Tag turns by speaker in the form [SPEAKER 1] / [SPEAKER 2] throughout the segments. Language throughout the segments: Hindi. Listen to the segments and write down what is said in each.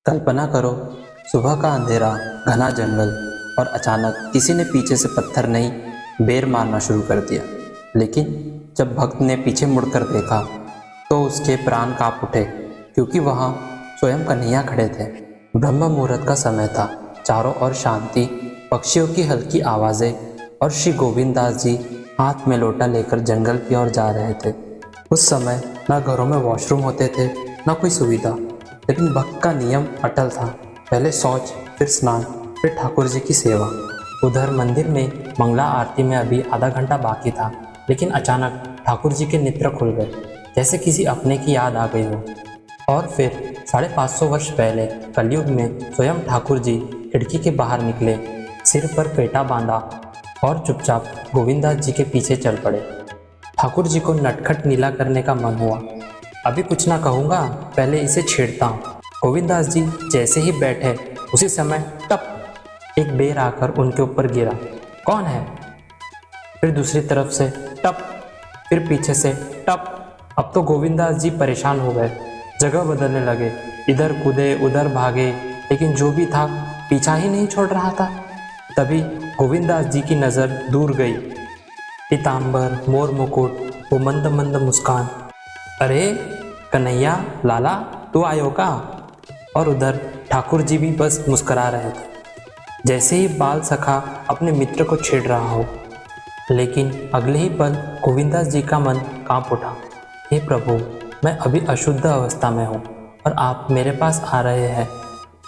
[SPEAKER 1] कल्पना करो, सुबह का अंधेरा, घना जंगल और अचानक किसी ने पीछे से पत्थर नहीं बेर मारना शुरू कर दिया। लेकिन जब भक्त ने पीछे मुड़कर देखा तो उसके प्राण कांप उठे, क्योंकि वहाँ स्वयं कन्हैया खड़े थे। ब्रह्म मुहूर्त का समय था, चारों ओर शांति, पक्षियों की हल्की आवाज़ें और श्री गोविंद दास जी हाथ में लोटा लेकर जंगल की ओर जा रहे थे। उस समय न घरों में वॉशरूम होते थे, न कोई सुविधा, लेकिन भक्त का नियम अटल था। पहले शौच, फिर स्नान, फिर ठाकुर जी की सेवा। उधर मंदिर में मंगला आरती में अभी आधा घंटा बाकी था, लेकिन अचानक ठाकुर जी के नेत्र खुल गए, जैसे किसी अपने की याद आ गई हो। और फिर 550 वर्ष पहले कलयुग में स्वयं ठाकुर जी खिड़की के बाहर निकले, सिर पर फेटा बांधा और चुपचाप गोविंद दास जी के पीछे चल पड़े। ठाकुर जी को नटखट नीला करने का मन हुआ। अभी कुछ ना कहूँगा, पहले इसे छेड़ता हूँ। गोविंद दास जी जैसे ही बैठे, उसी समय टप एक बेर आकर उनके ऊपर गिरा। कौन है? फिर दूसरी तरफ से टप, फिर पीछे से टप। अब तो गोविंद दास जी परेशान हो गए, जगह बदलने लगे, इधर कूदे उधर भागे, लेकिन जो भी था पीछा ही नहीं छोड़ रहा था। तभी गोविंद दास जी की नज़र दूर गई। पीताम्बर, मोर मुकुट, वो मंद मंद मुस्कान। अरे कन्हैया लाला, तू आयो का? और उधर ठाकुर जी भी बस मुस्करा रहे थे, जैसे ही बाल सखा अपने मित्र को छेड़ रहा हो। लेकिन अगले ही पल गोविंद दास जी का मन कांप उठा। हे प्रभु, मैं अभी अशुद्ध अवस्था में हूँ और आप मेरे पास आ रहे हैं।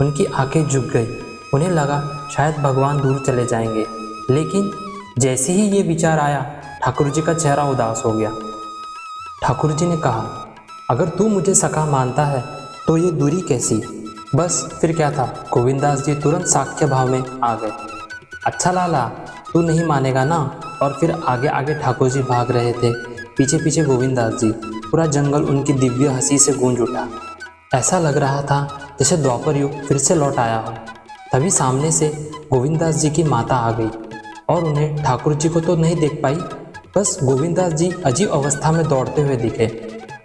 [SPEAKER 1] उनकी आंखें झुक गई। उन्हें लगा शायद भगवान दूर चले जाएंगे, लेकिन जैसे ही ये विचार आया, ठाकुर जी का चेहरा उदास हो गया। ठाकुर जी ने कहा, अगर तू मुझे सखा मानता है तो ये दूरी कैसी? बस फिर क्या था, गोविंद दास जी तुरंत साख्य भाव में आ गए। अच्छा लाला, तू नहीं मानेगा ना? और फिर आगे आगे ठाकुर जी भाग रहे थे, पीछे पीछे गोविंद दास जी। पूरा जंगल उनकी दिव्य हंसी से गूंज उठा। ऐसा लग रहा था जैसे द्वापर युग फिर से लौट आया हो। तभी सामने से गोविंद दास जी की माता आ गई और उन्हें ठाकुर जी को तो नहीं देख पाई, बस गोविंद दास जी अजीब अवस्था में दौड़ते हुए दिखे।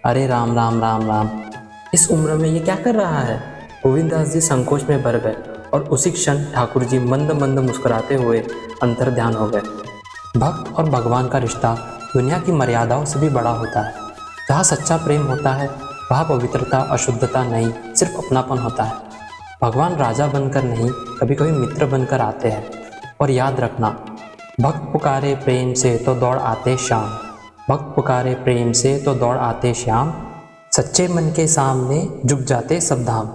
[SPEAKER 1] अरे राम राम राम राम, इस उम्र में ये क्या कर रहा है? गोविंद दास जी संकोच में भर गए और उसी क्षण ठाकुर जी मंद मंद मुस्कुराते हुए अंतर ध्यान हो गए। भक्त और भगवान का रिश्ता दुनिया की मर्यादाओं से भी बड़ा होता है। जहाँ सच्चा प्रेम होता है, वहाँ पवित्रता, अशुद्धता नहीं, सिर्फ अपनापन होता है। भगवान राजा बनकर नहीं, कभी कभी मित्र बनकर आते हैं। और याद रखना, भक्त पुकारे प्रेम से तो दौड़ आते श्याम। भक्त पुकारे प्रेम से तो दौड़ आते श्याम। सच्चे मन के सामने झुक जाते सब धाम।